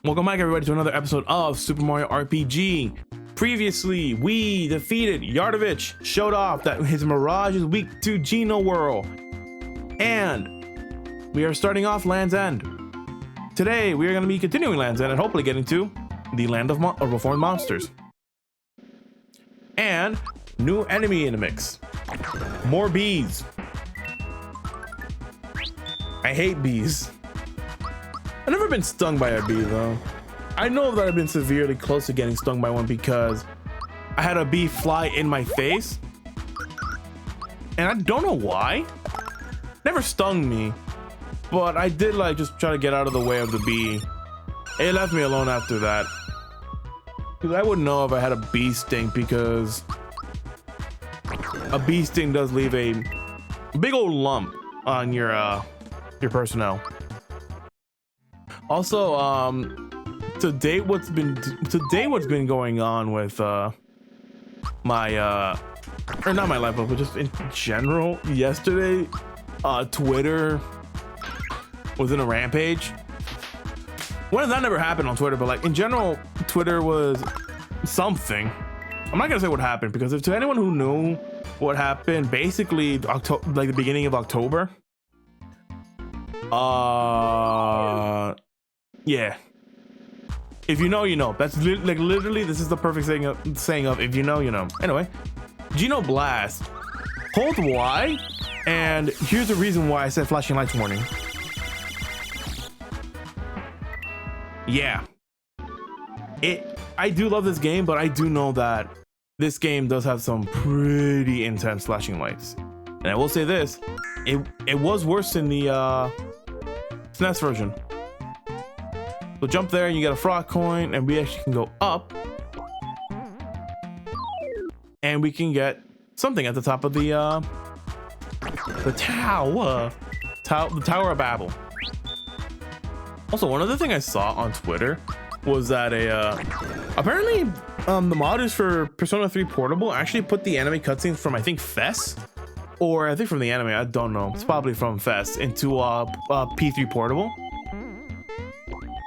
Welcome back, everybody, to another episode of Super Mario RPG. Previously, we defeated Yardovich, showed off that his Mirage is weak to Geno Whirl, and we are starting off Land's End. Today, we are going to be continuing Land's End and hopefully getting to the Land of Reformed Monsters. And new enemy in the mix. More bees. I hate bees. I've never been stung by a bee though. I know that I've been severely close to getting stung by one because I had a bee fly in my face. And I don't know why. Never stung me. But I did like just try to get out of the way of the bee. It left me alone after that. Because I wouldn't know if I had a bee sting, because a bee sting does leave a big old lump on your personnel. Also, today what's been going on with my or not my life, but just in general, yesterday Twitter was in a rampage. Well, that never happened on Twitter, but like in general, Twitter was something. I'm not gonna say what happened, because if to anyone who knew what happened, basically like the beginning of October, yeah, if you know, you know. That's like literally, this is the perfect saying of if you know, you know. Anyway, Geno Blast, hold Y, and here's the reason why I said flashing lights warning. Yeah, I do love this game, but I do know that this game does have some pretty intense flashing lights. And I will say this, it was worse in the SNES version. So jump there and you get a frog coin, and we actually can go up and we can get something at the top of the Tower of Babel. Also, one other thing I saw on Twitter was that apparently the modders for Persona 3 Portable actually put the anime cutscenes from, I think, FES, or I think from the anime, I don't know, it's probably from FES, into P3 Portable.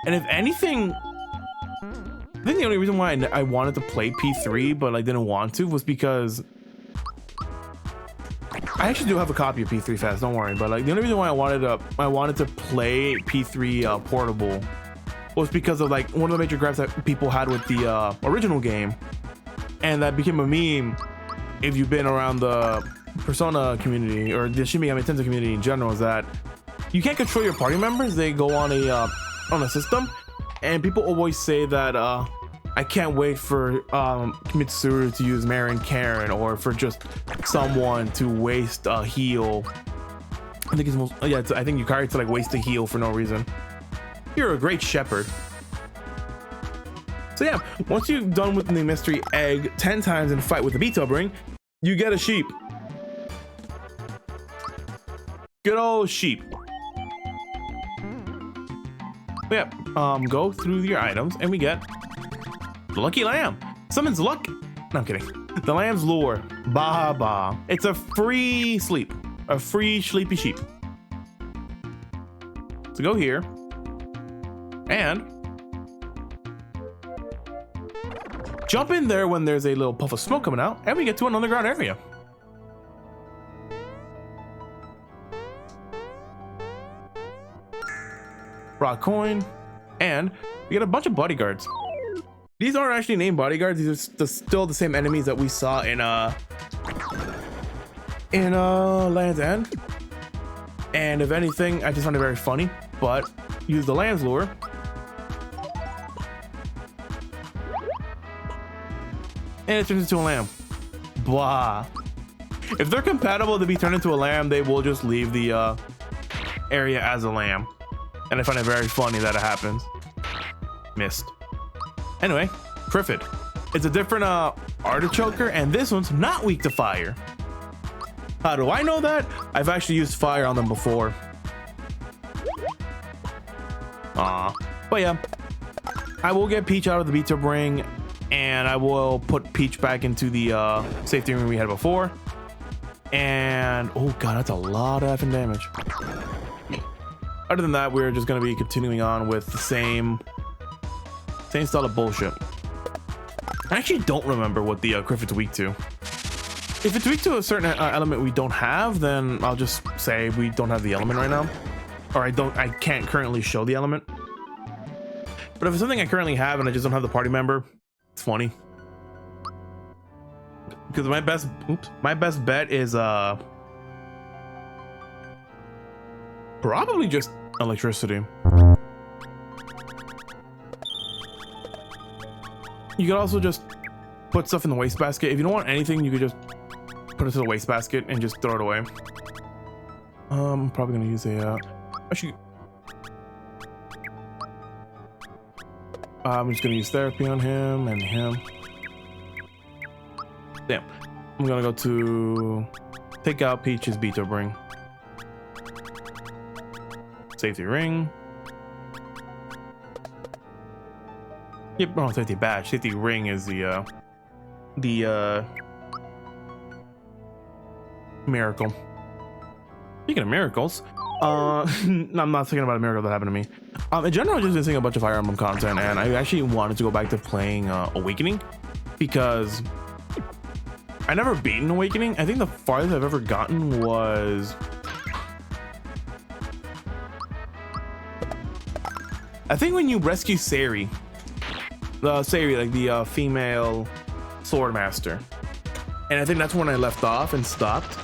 And if anything, I think the only reason why I wanted to play P3 but I didn't want to was because I actually do have a copy of P3 FES, don't worry, but like the only reason why I wanted to play P3 Portable was because of like one of the major gripes that people had with the original game, and that became a meme if you've been around the Persona community or the Shin Megami Tensei community in general, is that you can't control your party members. They go on a system, and people always say that I can't wait for Mitsuru to use Marin Karen, or for just someone to waste a heal. I think I think Yukari to like waste a heal for no reason. You're a great shepherd. So yeah, once you've done with the mystery egg 10 times and fight with the beat-up ring, you get a sheep. Good old sheep. Yep, go through your items and we get the lucky lamb. Summons luck. No, I'm kidding. The lamb's lure. Ba ba. It's a free sleep. A free sleepy sheep. So go here. And jump in there when there's a little puff of smoke coming out, and we get to an underground area. Rock coin, and we get a bunch of bodyguards. These aren't actually named bodyguards. These are still the same enemies that we saw in Land's End. And if anything, I just find it very funny. But use the lamb's lure, and it turns into a lamb. Blah. If they're compatible to be turned into a lamb, they will just leave the area as a lamb. And I find it very funny that it happens. Missed. Anyway, Criffid. It's a different artichoker, and this one's not weak to fire. How do I know that? I've actually used fire on them before. But yeah, I will get Peach out of the beat-up ring, and I will put Peach back into the safety ring we had before. And oh god, that's a lot of effing damage. Other than that, we're just going to be continuing on with the same Same style of bullshit. I actually don't remember what the Criffit's weak to. If it's weak to a certain element we don't have, then I'll just say we don't have the element right now, or I can't currently show the element. But if it's something I currently have and I just don't have the party member, it's funny. Because my best bet is probably just electricity. You could also just put stuff in the wastebasket. If you don't want anything, you could just put it to the wastebasket and just throw it away. I'm probably gonna use a actually I'm just gonna use therapy on him and him. Damn. I'm gonna go to take out Peach's Beto Bring. Safety ring. Yep, no, safety badge. Safety ring is the miracle. Speaking of miracles, no, I'm not thinking about a miracle that happened to me. In general, I've just been seeing a bunch of Fire Emblem content, and I actually wanted to go back to playing Awakening because I never beaten Awakening. I think the farthest I've ever gotten was I think when you rescue Sari, like the female sword master, and I think that's when I left off and stopped,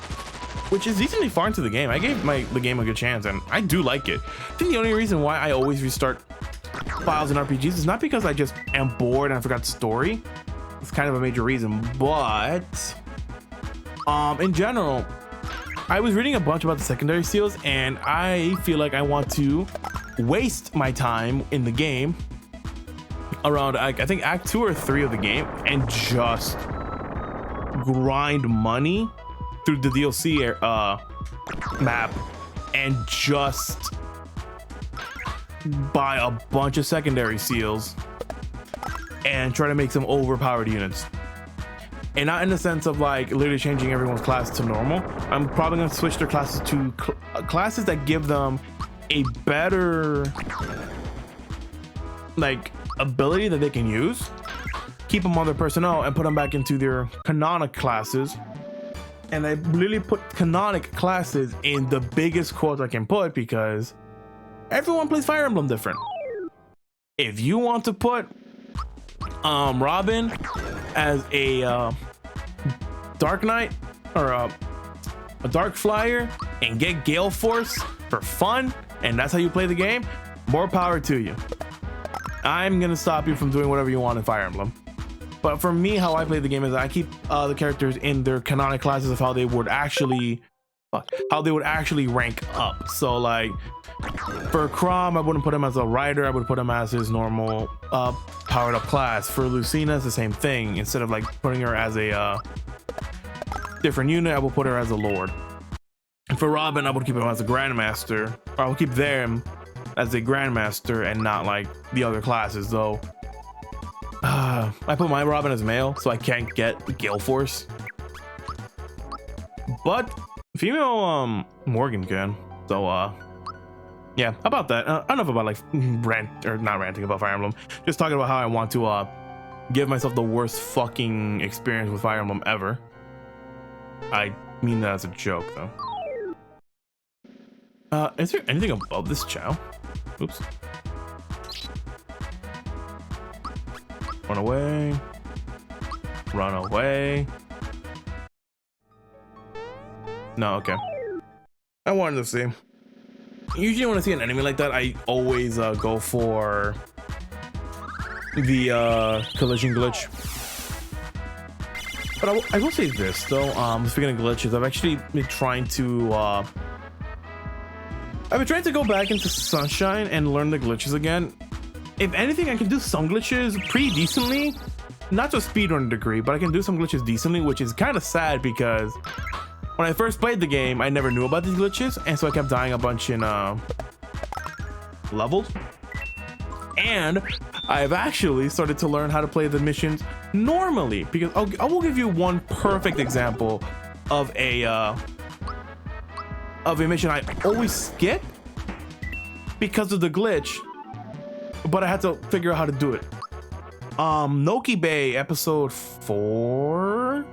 which is decently far into the game. I gave the game a good chance, and I do like it. I think the only reason why I always restart files in RPGs is not because I just am bored and I forgot the story. It's kind of a major reason, but in general, I was reading a bunch about the secondary seals, and I feel like I want to waste my time in the game around I think Act 2 or 3 of the game and just grind money through the DLC map and just buy a bunch of secondary seals and try to make some overpowered units. And not in the sense of like literally changing everyone's class to normal. I'm probably going to switch their classes to classes that give them a better like ability that they can use, keep them on their personnel and put them back into their canonic classes. And I literally put canonic classes in the biggest quotes I can put because everyone plays Fire Emblem different. If you want to put Robin as a Dark Knight or a Dark Flyer and get Gale Force for fun, and that's how you play the game, more power to you. I'm gonna stop you from doing whatever you want in Fire Emblem. But for me, how I play the game is I keep the characters in their canonic classes of how they would actually rank up. So like for Chrom, I wouldn't put him as a rider, I would put him as his normal powered up class. For Lucina, it's the same thing. Instead of like putting her as a different unit, I will put her as a lord. And for Robin, I would keep him as a grandmaster, or I will keep them as a grandmaster and not like the other classes. Though I put my Robin as male, so I can't get Gale Force, but female Morgan can. So yeah, about that. Enough about like not ranting about Fire Emblem, just talking about how I want to give myself the worst fucking experience with Fire Emblem ever. I mean that as a joke though. Is there anything above this Chow? Oops. Run away. Run away. No, okay. I wanted to see. Usually when I see an enemy like that, I always go for the collision glitch. But I will say this though, speaking of glitches, I've actually been trying to go back into Sunshine and learn the glitches again. If anything, I can do some glitches pretty decently, not to a speedrun degree, but I can do some glitches decently, which is kind of sad because when I first played the game, I never knew about these glitches, and so I kept dying a bunch in levels. And I've actually started to learn how to play the missions normally, because I will give you one perfect example of a mission I always skip because of the glitch, but I had to figure out how to do it. Noki Bay episode 4.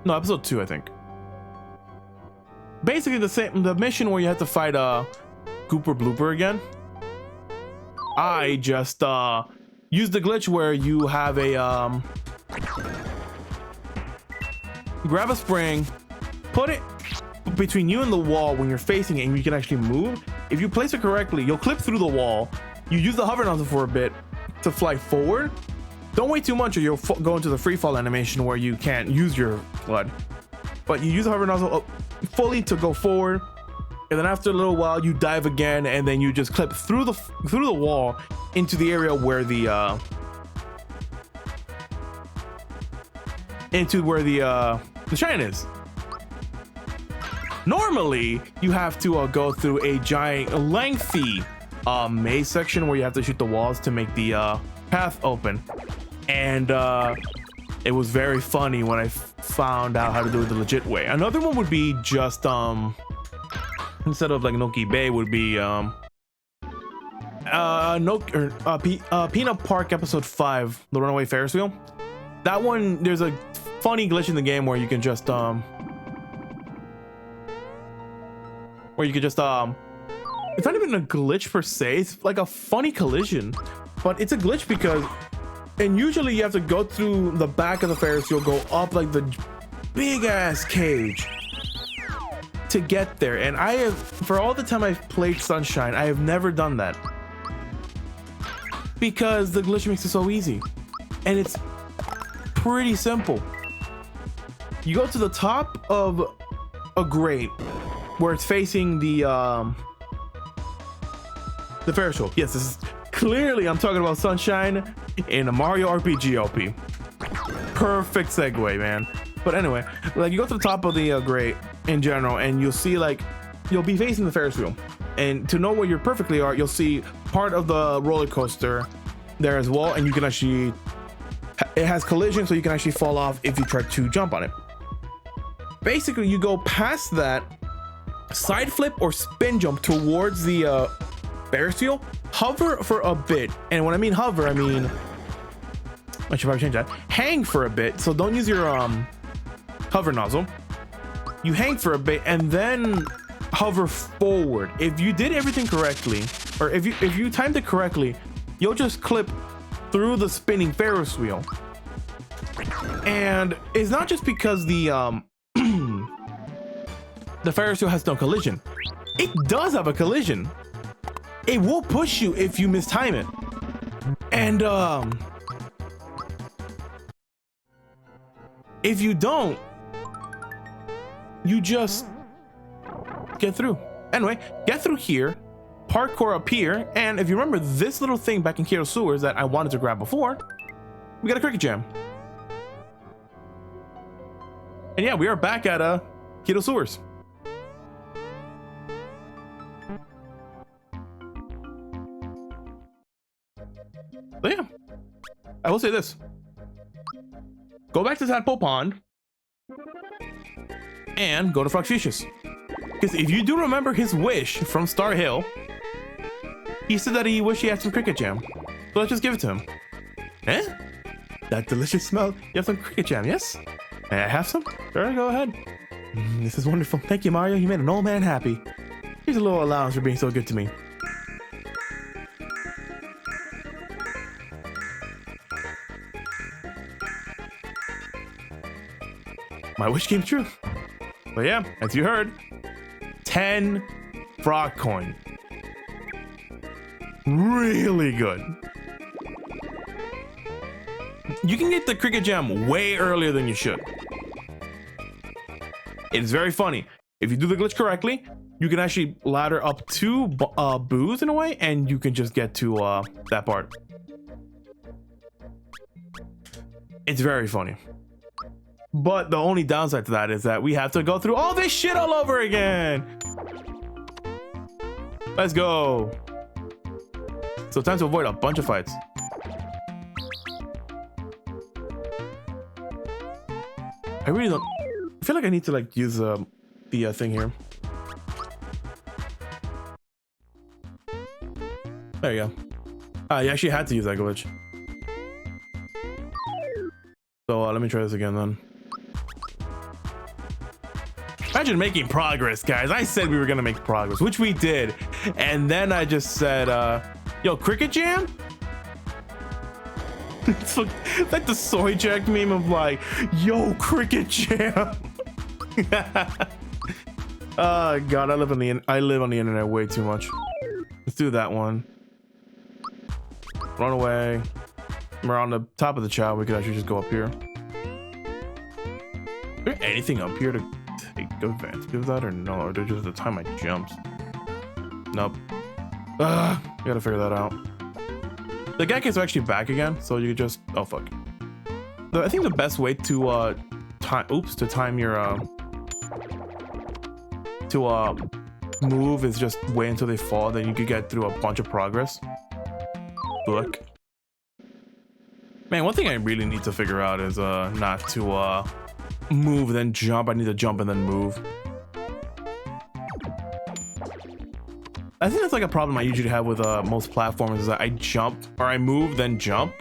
No, episode 2, I think. Basically the mission where you have to fight Gooper Blooper again. I just used the glitch where you have a grab a spring, put it between you and the wall when you're facing it, and you can actually move. If you place it correctly, you'll clip through the wall. You use the hover nozzle for a bit to fly forward. Don't wait too much or you'll go into the free fall animation where you can't use your flood. But you use the hover nozzle fully to go forward, and then after a little while you dive again, and then you just clip through the wall into the area where the shrine is. Normally you have to go through a giant lengthy maze section where you have to shoot the walls to make the path open, and it was very funny when I found out how to do it the legit way. Another one would be just instead of like Noki Bay would be Peanut Park episode 5, the runaway Ferris wheel. That one, there's a funny glitch in the game where you can just it's not even a glitch per se, it's like a funny collision, but it's a glitch because, and usually you have to go through the back of the Ferris wheel, go up like the big ass cage to get there. And I have, for all the time I've played Sunshine, I have never done that because the glitch makes it so easy, and it's pretty simple. You go to the top of a grate where it's facing the Ferris wheel. Yes, this is clearly, I'm talking about Sunshine in a Mario RPG LP. Perfect segue, man. But anyway, like you go to the top of the grate in general, and you'll see like you'll be facing the Ferris wheel, and to know where you perfectly are, you'll see part of the roller coaster there as well, and you can actually, it has collision, so you can actually fall off if you try to jump on it. Basically, you go past that, side flip or spin jump towards the Ferris wheel, hover for a bit, and when I mean hover, I mean, I should probably change that, hang for a bit. So don't use your hover nozzle. You hang for a bit and then hover forward. If you did everything correctly, or if you timed it correctly, you'll just clip through the spinning Ferris wheel. And it's not just because the the Ferris wheel has no collision. It does have a collision. It will push you if you mistime it. And if you don't, you just get through. Anyway, get through here, parkour up here, and if you remember this little thing back in Keto Sewers that I wanted to grab before, we got a cricket jam. And yeah, we are back at Keto Sewers. So yeah, I will say this. Go back to Tadpole Pond and go to Froxficious. Because if you do remember his wish from Star Hill, he said that he wished he had some cricket jam. So let's just give it to him. Eh? That delicious smell. You have some cricket jam, yes? May I have some? Sure, go ahead. This is wonderful. Thank you, Mario. You made an old man happy. Here's a little allowance for being so good to me. My wish came true. But yeah, as you heard, 10 frog coin. Really good. You can get the cricket jam way earlier than you should. It's very funny. If you do the glitch correctly, you can actually ladder up to booze in a way, and you can just get to that part. It's very funny. But the only downside to that is that we have to go through all this shit all over again. Let's go. So time to avoid a bunch of fights. I really don't, I feel like I need to like use the thing here. There you go. You actually had to use that glitch. So let me try this again then. Imagine making progress, guys. I said we were gonna make progress, which we did. And then I just said, yo, Cricket Jam? It's like the soy jack meme of like, yo, Cricket Jam. Oh god, I live on the internet way too much. Let's do that one. Run away. We're on the top of the child. We could actually just go up here. Is there anything up here to take advantage of that, or no? Or just the time I jumped? Nope. I gotta figure that out. The guy is actually back again, so you could just fuck. I think the best way to time your move is just wait until they fall, then you could get through a bunch of progress. Look. Man, one thing I really need to figure out is not to move then jump. I need to jump and then move. I think that's like a problem I usually have with most platformers, is that I jump or I move then jump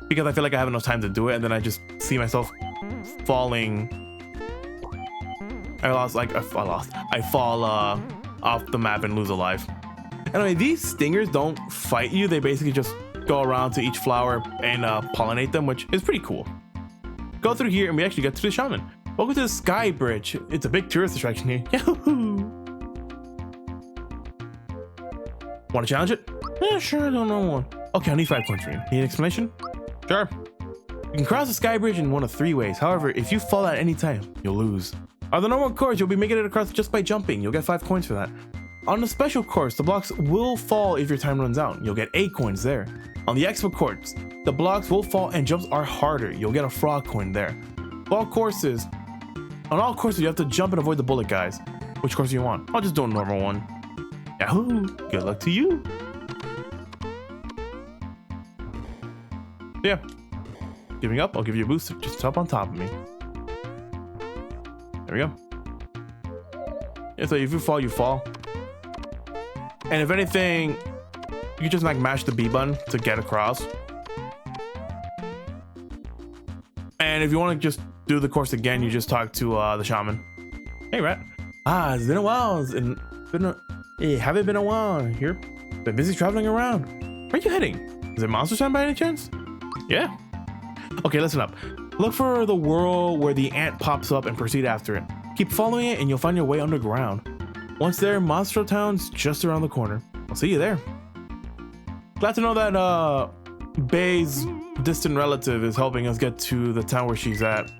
because I feel like I have enough time to do it, and then I just see myself falling. I fall off the map and lose a life. Anyway, these stingers don't fight you. They basically just go around to each flower and pollinate them, which is pretty cool. Go through here and we actually get to the shaman. Welcome to the Sky Bridge. It's a big tourist attraction here. Yahoo! Want to challenge it? Yeah, sure, I don't know one. Okay, I need 5 coins for you. Need an explanation? Sure. You can cross the Sky Bridge in one of 3 ways. However, if you fall at any time, you'll lose. On the normal course, you'll be making it across just by jumping. You'll get 5 coins for that. On the special course, the blocks will fall if your time runs out. You'll get 8 coins there. On the expert course, the blocks will fall and jumps are harder. You'll get a frog coin there. On all courses, you have to jump and avoid the bullet guys. Which course do you want? I'll just do a normal one. Yahoo! Good luck to you. Yeah. Giving up, I'll give you a boost. Just hop on top of me. There we go. Yeah, so if you fall, you fall. And if anything, you just like mash the B button to get across. And if you want to just do the course again, you just talk to the shaman. Hey, rat. It's been a while. Haven't been a while here. Been busy traveling around. Where are you heading? Is it Monster Town by any chance? Yeah. Okay, listen up. Look for the whirl where the ant pops up and proceed after it. Keep following it and you'll find your way underground. Once there, Monster Town's just around the corner. I'll see you there. Glad to know that Bay's distant relative is helping us get to the town where she's at.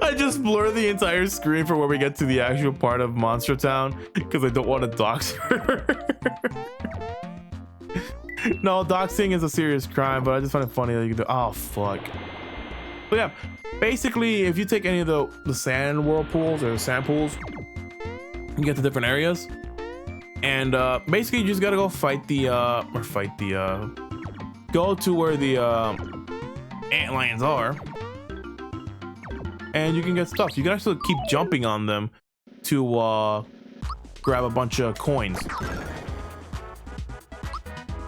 I just blur the entire screen for where we get to the actual part of Monster Town because I don't want to dox her. No, doxing is a serious crime, but I just find it funny that you can do. Oh, fuck. But yeah, basically, if you take any of the sand whirlpools or the sand pools, you get to different areas. And basically, you just gotta go go to where the ant lions are. And you can get stuff. You can actually keep jumping on them to grab a bunch of coins.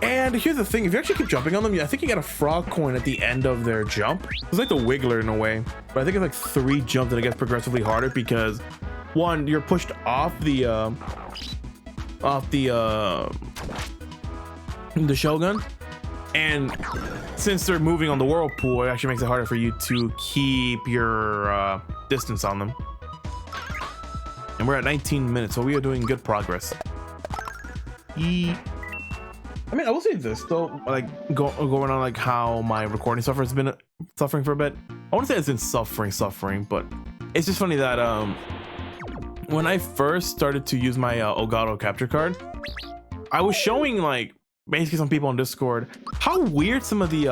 And here's the thing, if you actually keep jumping on them, I think you get a frog coin at the end of their jump. It's like the Wiggler in a way, but I think it's like 3 jumps that it gets progressively harder because 1, you're pushed off the Shogun, and since they're moving on the whirlpool, it actually makes it harder for you to keep your distance on them. And we're at 19 minutes, so we are doing good progress. I mean, I will say this though, like going on like how my recording software has been suffering for a bit. I wouldn't say it's been suffering, but it's just funny that when I first started to use my Elgato capture card, I was showing like basically some people on Discord how weird some of the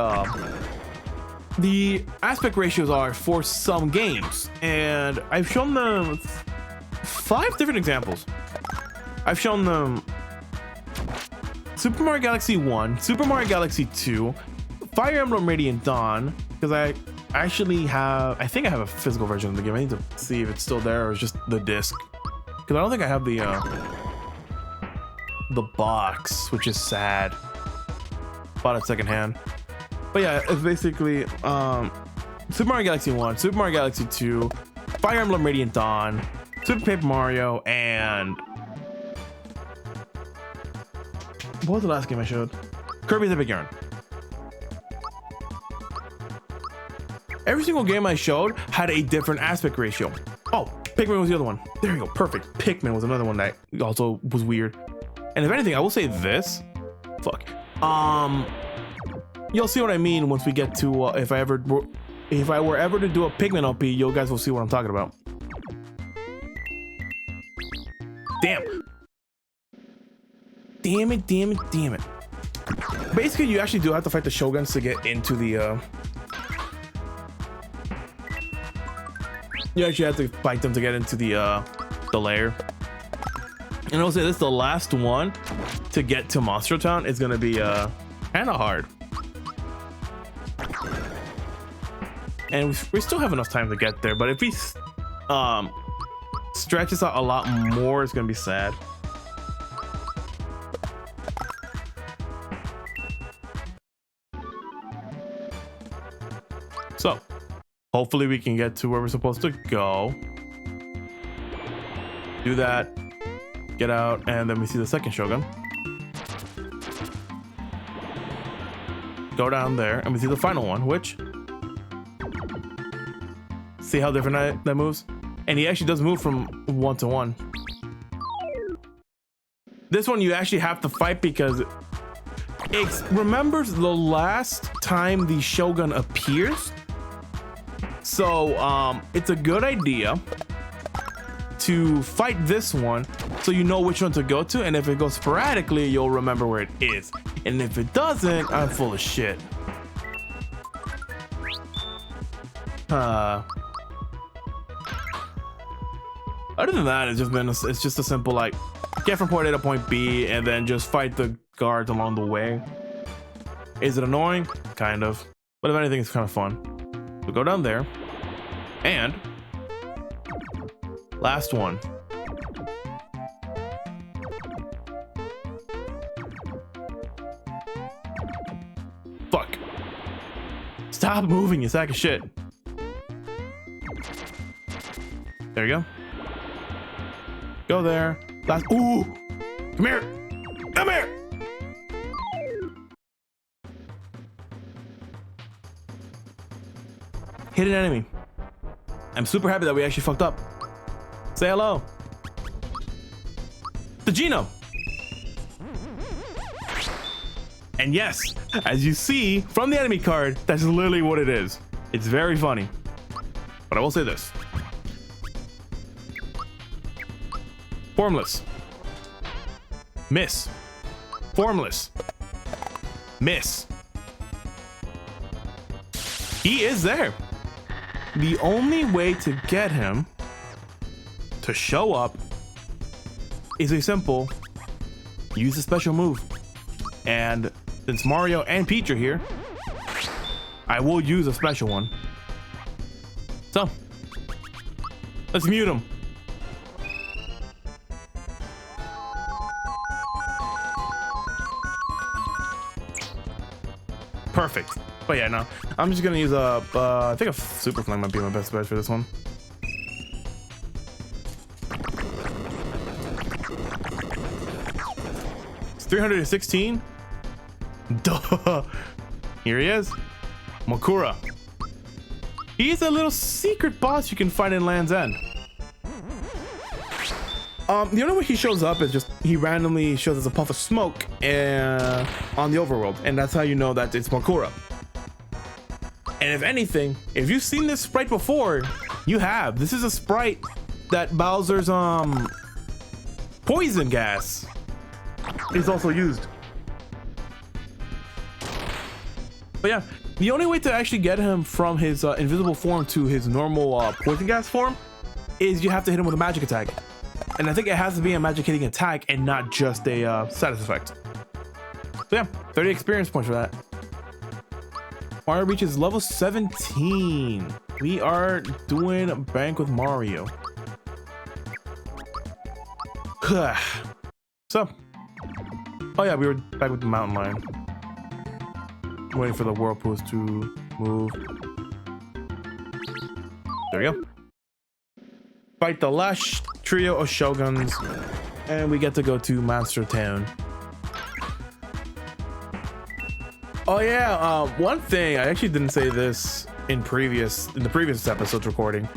aspect ratios are for some games, and I've shown them 5 different examples. I've shown them Super Mario Galaxy 1, Super Mario Galaxy 2, Fire Emblem Radiant Dawn, because I think I have a physical version of the game. I need to see if it's still there or it's just the disc, because I don't think I have the the box, which is sad. Bought it secondhand. But yeah, it's basically Super Mario Galaxy 1, Super Mario Galaxy 2, Fire Emblem Radiant Dawn, Super Paper Mario, and what was the last game I showed? Kirby's Epic Yarn. Every single game I showed had a different aspect ratio. Oh, Pikmin was the other one. There you go, perfect. Pikmin was another one that also was weird. And if anything, I will say this. Fuck. You'll see what I mean once we get to if I were ever to do a Pikmin LP, you guys will see what I'm talking about. Damn. Damn it, damn it, damn it. Basically, you actually do have to fight the Shoguns to get into the you actually have to fight them to get into the lair. And I'll say this, the last one to get to Monster Town is gonna be kind of hard. And we still have enough time to get there, but if we stretch this out a lot more, it's gonna be sad. So hopefully we can get to where we're supposed to go. Do that, get out, and then we see the second Shogun. Go down there, and we see the final one, which... See how different that moves? And he actually does move from 1 to 1. This one you actually have to fight because it remembers the last time the Shogun appears. So it's a good idea to fight this one so you know which one to go to, and if it goes sporadically, you'll remember where it is. And if it doesn't, I'm full of shit. Other than that, it's just a simple like get from point A to point B and then just fight the guards along the way. Is it annoying? Kind of. But if anything, it's kind of fun. So go down there. And last one. Fuck. Stop moving, you sack of shit. There you go. Go there. Last. Ooh! Come here! Come here! Hidden enemy. I'm super happy that we actually fucked up. Say hello. The Geno. And yes, as you see from the enemy card, that's literally what it is. It's very funny. But I will say this. Formless. Miss. Formless. Miss. He is there. The only way to get him to show up is a simple use a special move. And since Mario and Peach are here, I will use a special one. So let's mute him. Perfect. But yeah, no, I'm just gonna use a I think a super flang might be my best bet for this one. It's 316. Duh. Here he is, Makura. He's a little secret boss you can find in Land's End. The only way he shows up is just he randomly shows as a puff of smoke on the overworld, and that's how you know that it's Makura. And if anything, if you've seen this sprite before, you have. This is a sprite that Bowser's poison gas is also used. But yeah, the only way to actually get him from his invisible form to his normal poison gas form is you have to hit him with a magic attack. And I think it has to be a magic hitting attack and not just a status effect. So yeah, 30 experience points for that. Mario reaches level 17. We are doing bank with Mario. So Oh yeah, we were back with the mountain lion. Waiting for the whirlpools to move. There we go. Fight the last trio of shoguns, and we get to go to Monster Town. Oh yeah, one thing I actually didn't say this in the previous episode's recording,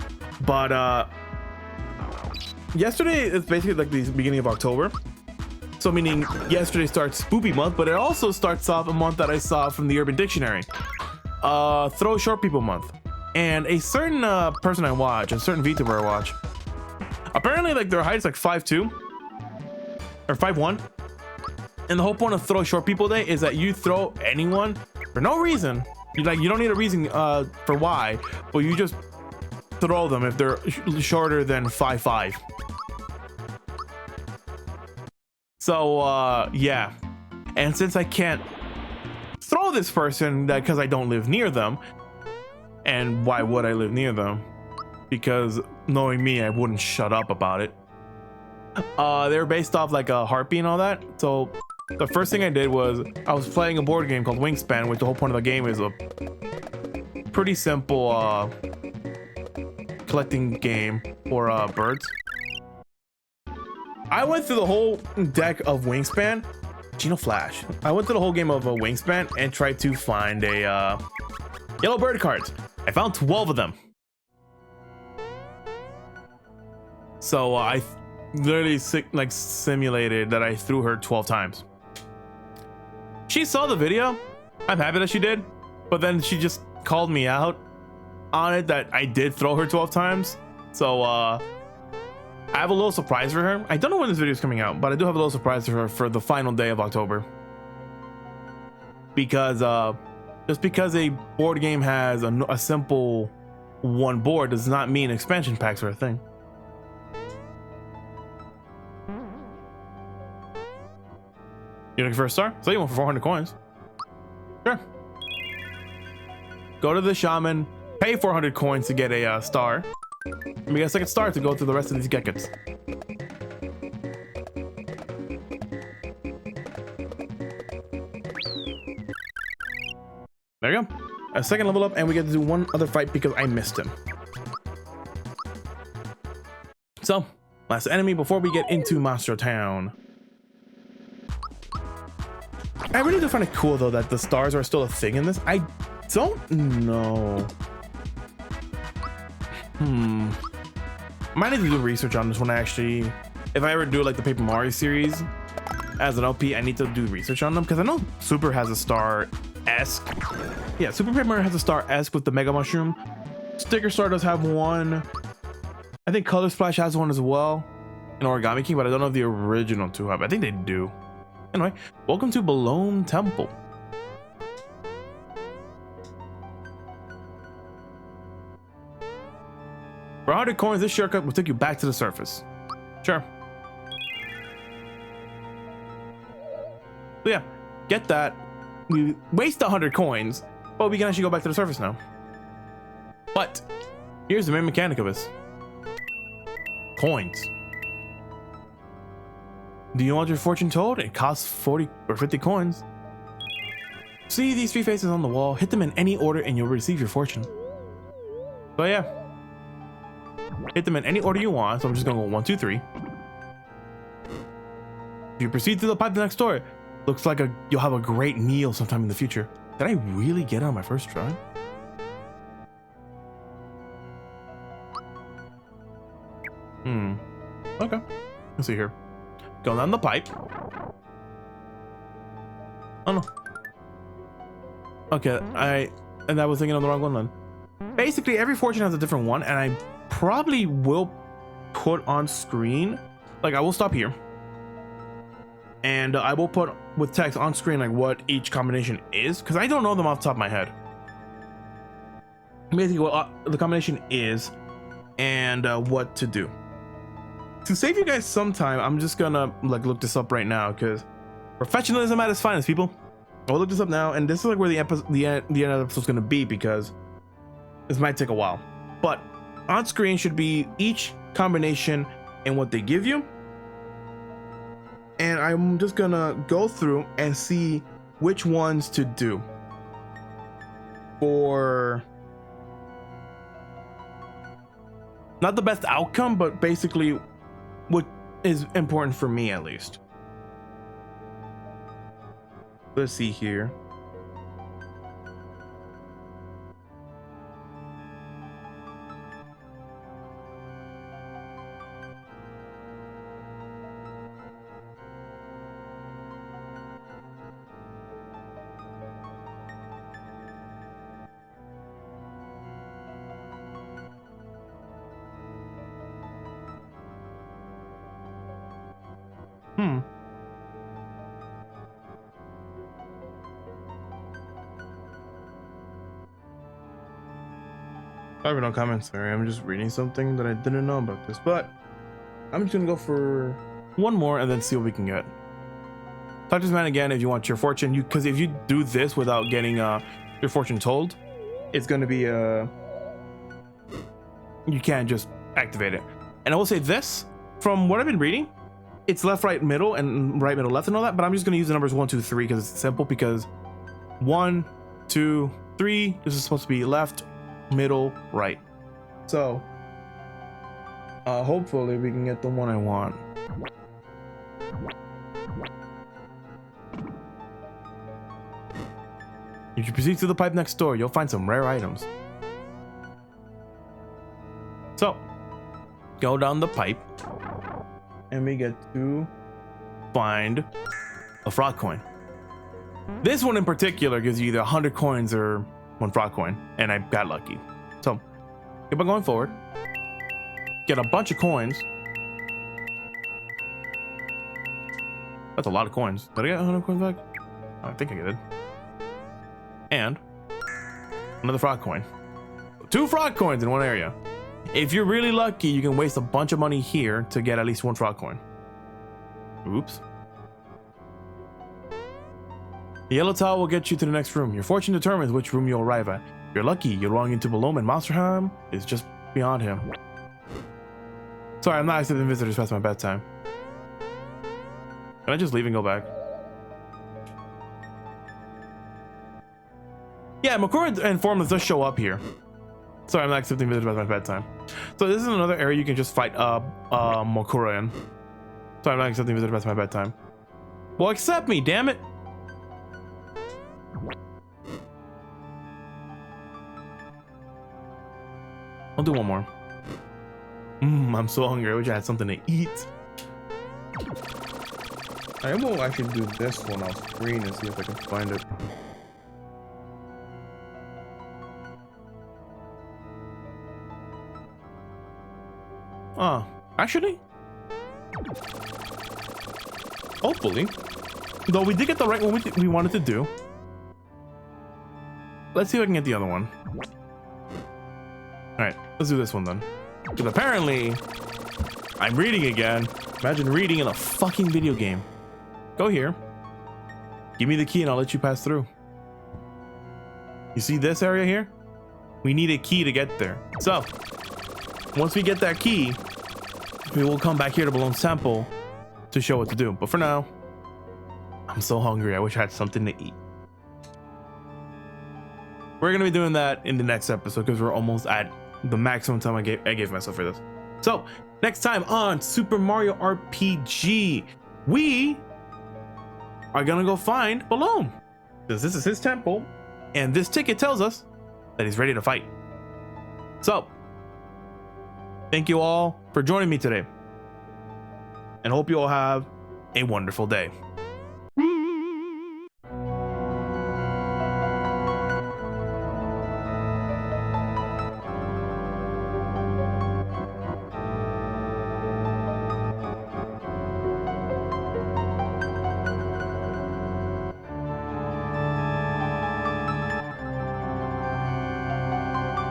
but yesterday is basically like the beginning of October. So meaning yesterday starts Spoopy month, but it also starts off a month that I saw from the Urban Dictionary. Throw short people month. And a certain person I watch, a certain VTuber I watch, apparently like their height is like 5'2" or 5'1". And the whole point of Throw Short People Day is that you throw anyone for no reason. You don't need a reason for why, but you just throw them if they're shorter than 5'5". So yeah, and since I can't throw this person because I don't live near them, and why would I live near them? Because knowing me, I wouldn't shut up about it. They're based off like a heartbeat and all that. So the first thing I did was I was playing a board game called Wingspan, which the whole point of the game is a pretty simple collecting game for birds. I went through the whole deck of Wingspan. Geno Flash. I went through the whole game of Wingspan and tried to find a yellow bird cards. I found 12 of them. So I literally simulated that I threw her 12 times. She saw the video. I'm happy that she did, but then she just called me out on it that I did throw her 12 times. So I have a little surprise for her. I don't know when this video is coming out, but I do have a little surprise for her for the final day of October. Because just because a board game has a simple one board does not mean expansion packs are a thing. You looking for a star? So you want for 400 coins. Sure. Go to the shaman, pay 400 coins to get a star. And we get a second star to go through the rest of these geckets. There you go. A second level up, and we get to do one other fight because I missed him. So, last enemy before we get into Monster Town. I really do find it cool though that the stars are still a thing in this. I don't know. Might need to do research on this one actually. If I ever do like the Paper Mario series as an LP, I need to do research on them because I know Super has a star-esque. Yeah, Super Paper Mario has a star-esque with the Mega Mushroom. Sticker Star does have one. I think Color Splash has one as well. And Origami King, but I don't know if the original two have. I think they do. Anyway, welcome to Belome Temple. For 100 coins, this shortcut will take you back to the surface. Sure. So yeah, get that. We waste 100 coins, but we can actually go back to the surface now. But here's the main mechanic of this. Coins. Do you want your fortune told? It costs 40 or 50 coins. See these three faces on the wall? Hit them in any order and you'll receive your fortune. So yeah. Hit them in any order you want. So I'm just gonna go 1, 2, 3. If you proceed to the pipe next door, looks like you'll have a great meal sometime in the future. Did I really get it on my first try? Okay. Let's see here. Going down the pipe. Oh no. Okay, and I was thinking of the wrong one then. Basically, every fortune has a different one, and I probably will put on screen. Like, I will stop here. And I will put with text on screen like what each combination is, because I don't know them off the top of my head. Basically, what the combination is and what to do. To save you guys some time, I'm just gonna like look this up right now because professionalism at its finest, people. I'll look this up now, and this is like where the end of the episode's gonna be because this might take a while. But on screen should be each combination and what they give you. and I'm just gonna go through and see which ones to do for not the best outcome, but basically what is important for me at least. Let's see here. I have no comments. Sorry, I'm just reading something that I didn't know about this, but I'm just gonna go for one more and then see what we can get. Talk to this man again if you want your fortune. Because if you do this without getting your fortune told, it's gonna be you can't just activate it. And I will say this, from what I've been reading, it's left, right, middle, and right, middle, left, and all that. But I'm just gonna use the numbers 1, 2, 3 because it's simple. Because 1, 2, 3. This is supposed to be left, middle, right. So hopefully we can get the one I want. If you proceed to the pipe next door, you'll find some rare items. So go down the pipe and we get to find a frog coin. This one in particular gives you either 100 coins or 1 frog coin, and I got lucky. So keep on going forward, get a bunch of coins. That's a lot of coins. Did I get 100 coins back? I think I did. And another frog coin. 2 frog coins in one area. If you're really lucky, you can waste a bunch of money here to get at least 1 frog coin. Oops. The yellow towel will get you to the next room. Your fortune determines which room you'll arrive at. If you're lucky, you're rolling into Belome, and Monsterheim is just beyond him. Sorry, I'm not accepting visitors past my bedtime. Can I just leave and go back? Yeah, Makura and Formless does show up here. Sorry, I'm not accepting visitors past my bedtime. So this is another area you can just fight Makura in. Sorry, I'm not accepting visitors past my bedtime. Well, accept me, damn it! I'll do one more. I'm so hungry. I wish I had something to eat. I will actually do this one off screen and see if I can find it. Actually, hopefully, though we did get the right one we wanted to do. Let's see if I can get the other one. All right, let's do this one then. Because apparently, I'm reading again. Imagine reading in a fucking video game. Go here. Give me the key and I'll let you pass through. You see this area here? We need a key to get there. So, once we get that key, we will come back here to Belome Temple to show what to do. But for now, I'm so hungry. I wish I had something to eat. We're going to be doing that in the next episode because we're almost at the maximum time I gave myself for this. So, next time on Super Mario RPG, we are going to go find Belome. Because this is his temple, and this ticket tells us that he's ready to fight. So, thank you all for joining me today, and hope you all have a wonderful day.